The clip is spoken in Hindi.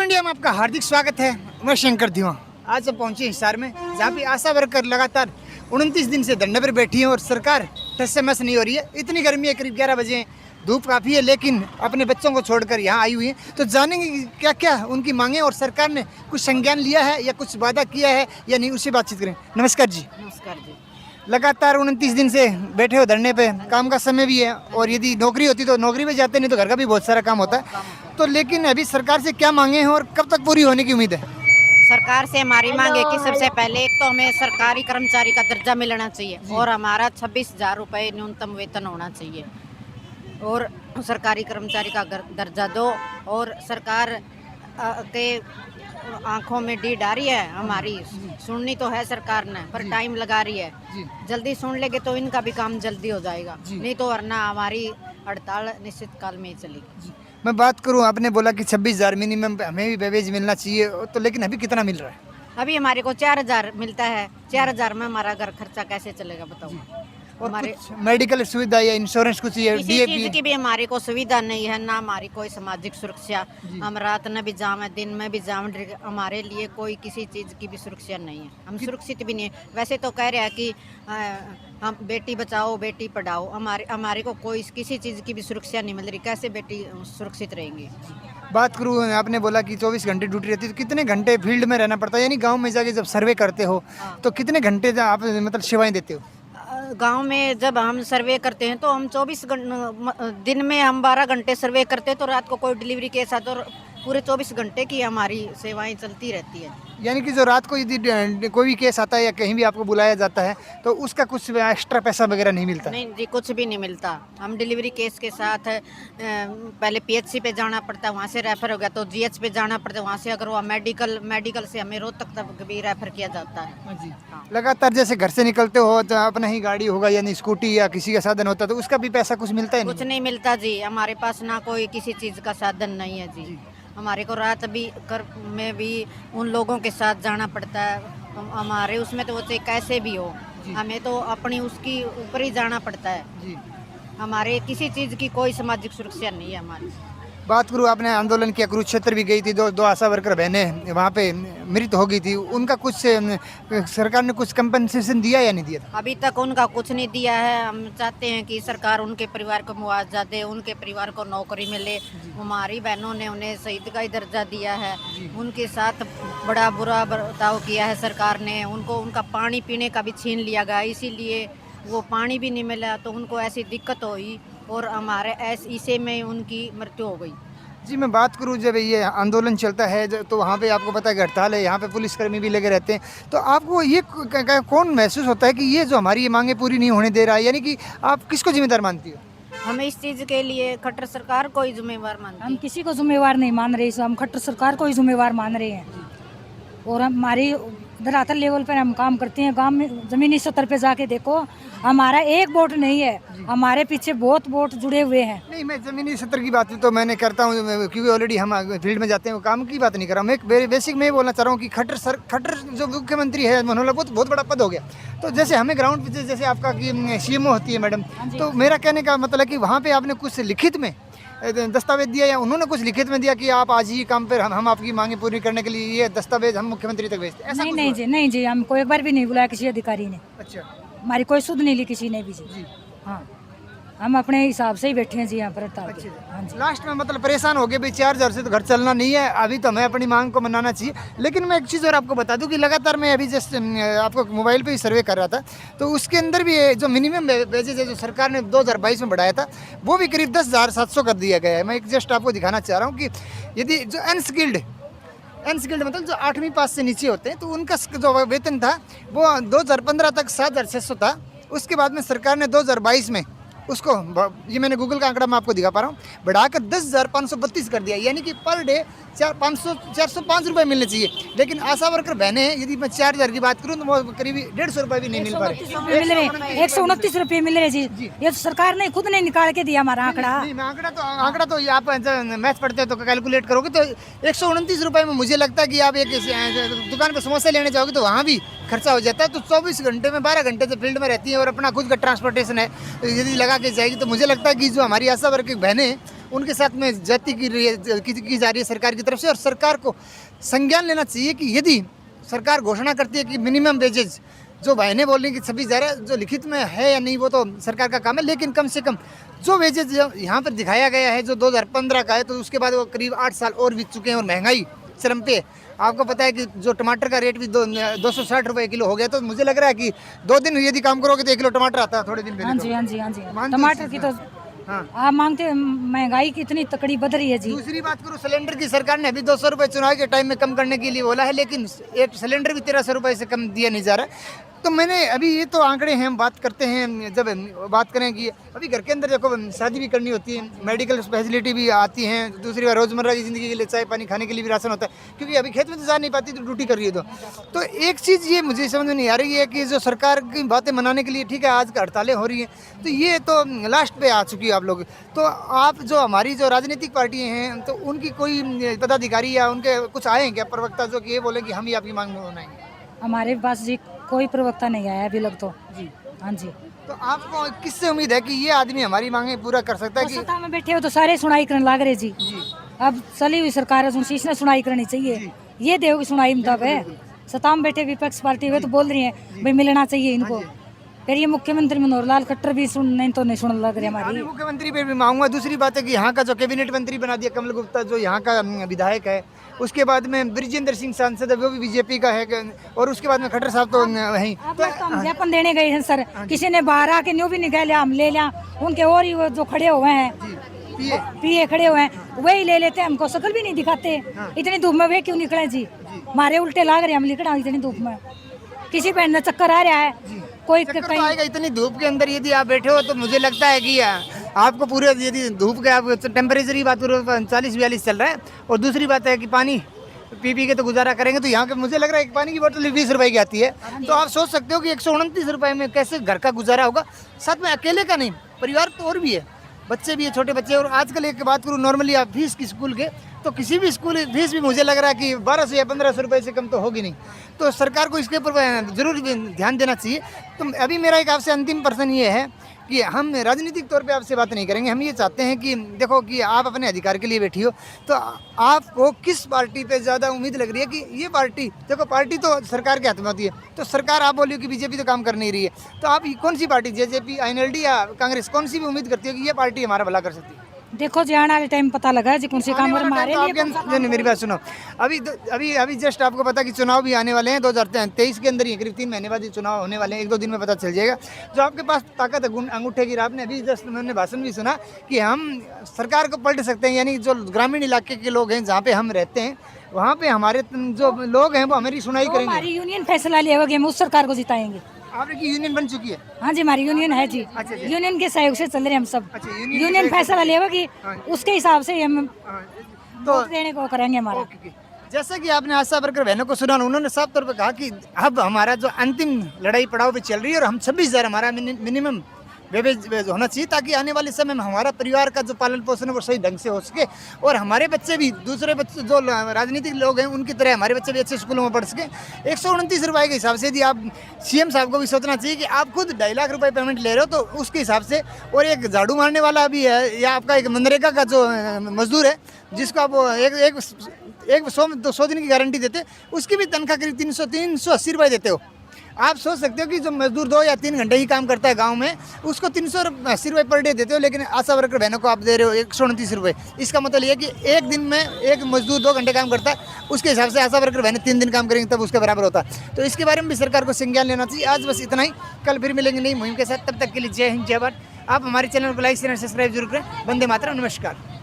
इंडिया में आपका हार्दिक स्वागत है। मैं शंकर धीमा। आज हम पहुंचे हिसार में, जहाँ पे आशा वर्कर लगातार 29 दिन से धरने पर बैठी है और सरकार टस से मस नहीं हो रही है। इतनी गर्मी है, करीब 11 बजे, धूप काफ़ी है, लेकिन अपने बच्चों को छोड़कर यहाँ आई हुई है। तो जानेंगे कि क्या क्या उनकी मांगे और सरकार ने कुछ संज्ञान लिया है या कुछ वादा किया है या नहीं, उससे बातचीत करें। नमस्कार जी। नमस्कार जी। लगातार 29 दिन से बैठे हो धरने पे, काम का समय भी है और यदि नौकरी होती तो नौकरी पे जाते, नहीं तो घर का भी बहुत सारा काम होता है। तो लेकिन अभी सरकार से क्या मांगे हैं और कब तक पूरी होने की उम्मीद है? सरकार से हमारी मांग है कि सबसे पहले एक तो हमें सरकारी कर्मचारी का दर्जा मिलना चाहिए और हमारा 26,000 रुपये न्यूनतम वेतन होना चाहिए और सरकारी कर्मचारी का दर्जा दो। और सरकार के आंखों में डी डारी है हमारी, सुननी तो है सरकार ने, पर टाइम लगा रही है। जल्दी सुन लेंगे तो इनका भी काम जल्दी हो जाएगा, नहीं तो वरना हमारी हड़ताल निश्चित काल में ही चलेगी। मैं बात करूं, आपने बोला कि 26,000 मिनिमम हमें भी वेज मिलना चाहिए, तो लेकिन अभी कितना मिल रहा है? अभी हमारे को 4,000 मिलता है। 4,000 में हमारा घर खर्चा कैसे चलेगा बताओ। और हमारे कुछ मेडिकल सुविधा या इंश्योरेंस कुछ है, किसी डीएपी चीज की भी हमारे को सुविधा नहीं है, ना हमारी कोई सामाजिक सुरक्षा। हम रात में भी जाम, दिन में भी जाम, हमारे लिए कोई किसी चीज की भी सुरक्षा नहीं है। हम सुरक्षित भी नहीं है। वैसे तो कह रहे हैं कि हम बेटी बचाओ बेटी पढ़ाओ, हमारे को कोई किसी चीज की भी सुरक्षा नहीं मिल रही। कैसे बेटी सुरक्षित रहेंगी? बात करूँ, आपने बोला कि 24 घंटे ड्यूटी रहती है, तो कितने घंटे फील्ड में रहना पड़ता है? यानी गांव में जाके जब सर्वे करते हो तो कितने घंटे आप मतलब सेवाएं देते हो? गांव में जब हम सर्वे करते हैं तो हम 24 दिन में हम 12 घंटे सर्वे करते हैं, तो रात को कोई डिलीवरी केस आता है तो पूरे 24 घंटे की हमारी सेवाएं चलती रहती है। यानी कि जो रात को यदि कोई भी केस आता है या कहीं भी आपको बुलाया जाता है तो उसका कुछ एक्स्ट्रा पैसा वगैरह नहीं मिलता? नहीं जी, कुछ भी नहीं मिलता। हम डिलीवरी केस के साथ पहले पीएचसी पे जाना पड़ता है, वहाँ से रेफर हो गया तो जीएच पे जाना पड़ता है, वहाँ से अगर वो मेडिकल से हमें रोहतक तक भी रेफर किया जाता है। जी। हाँ। लगातार जैसे घर से निकलते हो तो अपना ही गाड़ी होगा यानी स्कूटी या किसी का साधन होता है, तो उसका भी पैसा कुछ मिलता है? कुछ नहीं मिलता जी, हमारे पास ना कोई किसी चीज़ का साधन नहीं है जी। हमारे को रात भी में भी उन लोगों के साथ जाना पड़ता है। हमारे उसमें तो वो चाहे कैसे भी हो, हमें तो अपनी उसकी ऊपर ही जाना पड़ता है जी। हमारे किसी चीज़ की कोई सामाजिक सुरक्षा नहीं है हमारी। बात करूँ, आपने आंदोलन किया, कुरुक्षेत्र भी गई थी, दो आशा वर्कर बहनें वहाँ पे मृत हो गई थी, उनका कुछ सरकार ने कुछ कंपनसेशन दिया या नहीं दिया था? अभी तक उनका कुछ नहीं दिया है। हम चाहते हैं कि सरकार उनके परिवार को मुआवजा दे, उनके परिवार को नौकरी मिले। हमारी बहनों ने उन्हें शहीद का ही दर्जा दिया है, उनके साथ बड़ा बुरा बर्ताव किया है सरकार ने। उनको उनका पानी पीने का भी छीन लिया गया, इसीलिए वो पानी भी नहीं मिला तो उनको ऐसी दिक्कत हुई और हमारे इसे में उनकी मृत्यु हो गई। जी, मैं बात करूं, जब ये आंदोलन चलता है तो वहाँ पे आपको पता है हड़ताल है, यहाँ पे पुलिसकर्मी भी लगे रहते हैं, तो आपको ये कौन महसूस होता है कि ये जो हमारी ये मांगे पूरी नहीं होने दे रहा है? यानी कि आप किसको जिम्मेदार मानती हो? हम इस चीज़ के लिए खट्टर सरकार को ही जिम्मेवार मानते हैं। हम किसी को जिम्मेवार नहीं मान रहे, हम खट्टर सरकार को ही जिम्मेवार मान रहे हैं। और हमारी धरातल लेवल पर हम काम करते हैं। गांव में जमीनी स्तर पे जाके देखो, हमारा एक वोट नहीं है, हमारे पीछे बहुत वोट जुड़े हुए हैं। नहीं, मैं ज़मीनी स्तर की बात तो मैंने करता हूँ क्योंकि ऑलरेडी हम फील्ड में जाते हैं, वो काम की बात नहीं कर रहा हूँ। मैं बेसिक में बोलना चाह रहा हूँ कि खट्टर जो मुख्यमंत्री है मनोहर, बहुत बड़ा पद हो गया। तो जैसे हमें ग्राउंड पे जैसे आपका कि सीएमओ होती है मैडम, तो मेरा कहने का मतलब है कि वहाँ पे आपने कुछ लिखित में दस्तावेज दिया या उन्होंने कुछ लिखित में दिया कि आप आज ही काम पर हम आपकी मांगे पूरी करने के लिए ये दस्तावेज हम मुख्यमंत्री तक भेजते हैं? ऐसा नहीं जी, हमको एक बार भी नहीं बुलाया किसी अधिकारी ने। अच्छा। हमारी कोई सुध नहीं ली किसी ने भी जी। हाँ, हम अपने हिसाब से ही बैठे हैं जी यहाँ पर हड़ताल पे। हाँ जी। लास्ट में मतलब परेशान हो गए भाई, 4,000 से तो घर चलना नहीं है, अभी तो हमें अपनी मांग को मनाना चाहिए। लेकिन मैं एक चीज़ और आपको बता दूं कि लगातार मैं अभी जस्ट आपको मोबाइल पे ही सर्वे कर रहा था, तो उसके अंदर भी जो मिनिमम वेजेज है जो सरकार ने 2022 में बढ़ाया था, वो भी करीब 10,700 कर दिया गया है। मैं एक जस्ट आपको दिखाना चाह रहा हूँ कि यदि जो अनस्किल्ड मतलब जो 8वीं पास से नीचे होते हैं, तो उनका जो वेतन था वो 2015 तक 7,600 था। उसके बाद में सरकार ने 2022 में उसको, ये मैंने गूगल का आंकड़ा मैं आपको दिखा पा रहा हूँ, बढ़ाकर 10,532 कर दिया। यानी कि पर डे 405 रुपये मिलने चाहिए। लेकिन आशा वर्कर बहने हैं, यदि मैं 4,000 की बात करूँ तो वो करीब 150 रुपये भी नहीं मिल पा रहे। मिल रहे 129 रुपये मिल रहे जी। ये तो सरकार ने खुद नहीं निकाल के दिया हमारा आंकड़ा। नहीं, आंकड़ा तो आप मैथ पढ़ते हैं तो कैलकुलेट करोगे तो 129 रुपये में मुझे लगता है कि आप एक दुकान पर समोसे लेने जाओगे तो वहाँ भी खर्चा हो जाता है। तो 24 घंटे में 12 घंटे से फील्ड में रहती है और अपना खुद का ट्रांसपोर्टेशन है, यदि लगा के जाएगी तो मुझे लगता है कि जो हमारी आशा वर्कर बहनें उनके साथ में जाति की जा रही है सरकार की तरफ से। और सरकार को संज्ञान लेना चाहिए कि यदि सरकार घोषणा करती है कि मिनिमम वेजेज जो बहनें बोल रही हैं कि 26,000 जो लिखित में है या नहीं वो तो सरकार का काम है, लेकिन कम से कम जो वेजेज यहाँ पर दिखाया गया है जो 2015 का है, तो उसके बाद वो करीब 8 साल और बीत चुके हैं और महंगाई चरम पे। आपको पता है कि जो टमाटर का रेट भी 260 रुपये किलो हो गया, तो मुझे लग रहा है कि 2 दिन यदि काम करोगे तो 1 किलो टमाटर आता है थोड़े दिन हाँ जी, हाँ जी, हाँ जी। मानते टमाटर की तो हाँ। आप मांगते, महंगाई की इतनी तकड़ी बद रही है जी। दूसरी बात करूँ, सिलेंडर की सरकार ने अभी 200 रुपये चुनाव के टाइम में कम करने के लिए बोला है, लेकिन एक सिलेंडर भी 1300 रुपये से कम दिया नहीं जा रहा है। तो मैंने अभी ये तो आंकड़े हैं, हम बात करते हैं जब बात करें कि अभी घर के अंदर देखो शादी भी करनी होती है, मेडिकल फैसिलिटी भी आती हैं, दूसरी बार रोज़मर्रा की ज़िंदगी के लिए चाय पानी खाने के लिए भी राशन होता है, क्योंकि अभी खेत में तो जा नहीं पाती तो ड्यूटी कर रही है। तो एक चीज़ ये मुझे समझ में नहीं आ रही है कि जो सरकार की बातें मनाने के लिए ठीक है आज हड़तालें हो रही हैं, तो ये तो लास्ट पे आ चुकी है आप लोग। तो आप जो हमारी जो राजनीतिक पार्टियाँ हैं तो उनकी कोई पदाधिकारी या उनके कुछ आए हैं क्या प्रवक्ता जो कि ये बोले कि हम ही आपकी मांग में बनाएंगे? हमारे पास जी कोई प्रवक्ता नहीं आया अभी लग तो जी। हाँ जी। तो आपको किससे उम्मीद है कि ये आदमी हमारी मांगे पूरा कर सकता है? तो कि सत्ता में बैठे हो तो सारे सुनाई करने लाग रहे जी। अब चली हुई सरकार है, इसने सुनाई करनी चाहिए, ये देव की सुनाई मुताबिक। सत्ता में बैठे विपक्ष पार्टी हुए तो बोल रही है भाई मिलना चाहिए इनको, फिर ये मुख्यमंत्री मनोहर लाल खट्टर भी नहीं सुन लग रहे हमारी। मुख्यमंत्री पे भी मांगूंगा। दूसरी बात है कि यहाँ का जो कैबिनेट मंत्री बना दिया कमल गुप्ता, जो यहाँ का विधायक है, उसके बाद में ब्रिजेंद्र सिंह सांसद है वो भी बीजेपी का है, और उसके बाद में खट्टर साहब तो वहीं। तो हम ज्ञापन देने गए हैं सर, किसी ने बाहर आके न्यू भी निकाल लिया, हम ले लिया, उनके और ही वो जो खड़े हुए हैं पीए खड़े हुए हैं वही ले लेते हैं, हमको शकल भी नहीं दिखाते। इतनी धूप में वे क्यों निकले जी, हमारे उल्टे लाग रहे, हम निकला इतनी धूप में, किसी पे न चक्कर आ रहा है, कोई कहीं आएगा। इतनी धूप के अंदर यदि आप बैठे हो तो मुझे लगता है कि आपको पूरे यदि धूप के आप टेम्परेचर की बात करो 40-42 चल रहा है, और दूसरी बात है कि पानी पी के तो गुजारा करेंगे, तो यहाँ के मुझे लग रहा है एक पानी की बोतल 20 रुपए की आती है। तो आप सोच सकते हो कि 129 रुपए में कैसे घर का गुजारा होगा। साथ में अकेले का नहीं, परिवार तो और भी है, बच्चे भी है, छोटे बच्चे। और आजकल एक बात करूँ, नॉर्मली आप फीस की स्कूल के तो किसी भी स्कूल फीस भी मुझे लग रहा है कि 1200 या 1500 रुपये से कम तो होगी नहीं। तो सरकार को इसके ऊपर जरूर ध्यान देना चाहिए। तो अभी मेरा एक आपसे अंतिम प्रश्न ये है कि हम राजनीतिक तौर पे आपसे बात नहीं करेंगे, हम ये चाहते हैं कि देखो कि आप अपने अधिकार के लिए बैठी हो, तो आपको किस पार्टी पे ज़्यादा उम्मीद लग रही है कि ये पार्टी, देखो पार्टी तो सरकार के हाथ में होती है, तो सरकार आप बोलिए कि बीजेपी तो काम कर नहीं रही है, तो आप कौन सी पार्टी, जेजेपी, INLD या कांग्रेस, कौन सी भी उम्मीद करती है कि ये पार्टी हमारा भला कर सकती है? देखो जी आने वाले टाइम पता लगा जी कौन सी काम हमारे लिए। मेरी बात सुनो, अभी जस्ट आपको पता कि चुनाव भी आने वाले हैं 2023 के अंदर ही, करीब 3 महीने बाद ये चुनाव होने वाले हैं, 1-2 दिन में पता चल जाएगा। जो आपके पास ताकत है अंगूठे की, आपने अभी जस्ट मैंने भाषण भी सुना कि हम सरकार को पलट सकते हैं, यानी जो ग्रामीण इलाके के लोग हैं जहाँ पे हम रहते हैं वहाँ पे हमारे जो लोग हैं वो हमारी सुनाई करेंगे। हमारी यूनियन फैसला लिया होगा, हम उस सरकार को जिताएंगे। आपकी यूनियन बन चुकी है? हाँ जी हमारी यूनियन है जी। अच्छा जी। यूनियन के सहयोग से चल रहे हैं हम सब। अच्छा, यूनियन फैसला लिया होगा कि उसके हिसाब से हम तो देने को करेंगे हमारा। जैसा कि आपने आशा वर्कर बहनों को सुना, उन्होंने साफ तौर पर कहा कि अब हमारा जो अंतिम लड़ाई पड़ाव पे चल रही है और हम 26,000 हमारा मिनिमम वेज होना चाहिए, ताकि आने वाले समय में हमारा परिवार का जो पालन पोषण है वो सही ढंग से हो सके, और हमारे बच्चे भी, दूसरे बच्चे जो राजनीतिक लोग हैं उनकी तरह हमारे बच्चे भी अच्छे स्कूलों में पढ़ सके। 129 रुपये के हिसाब से यदि आप CM साहब को भी सोचना चाहिए कि आप खुद 2.5 लाख रुपए पेमेंट ले रहे हो, तो उसके हिसाब से, और एक झाड़ू मारने वाला भी है या आपका एक मनरेगा का जो मजदूर है जिसको आप एक 100 दिन की गारंटी देते, उसकी भी तनख्वाह करीब 380 रुपये देते हो। आप सोच सकते हो कि जो मजदूर 2 या 3 घंटे ही काम करता है गांव में, उसको 380 रुपये पर डे देते हो, लेकिन आशा वर्कर बहनों को आप दे रहे हो 129 रुपये। इसका मतलब ये है कि एक दिन में एक मजदूर 2 घंटे काम करता है, उसके हिसाब से आशा वर्कर बहनें 3 दिन काम करेंगे तब उसके बराबर होता है। तो इसके बारे में भी सरकार को संज्ञान लेना चाहिए। आज बस इतना ही, कल फिर मिलेंगे नई मुहिम के साथ, तब तक के लिए जय हिंद जय भारत। आप हमारे चैनल को लाइक शेयर सब्सक्राइब जरूर करें। वंदे मातरम, नमस्कार।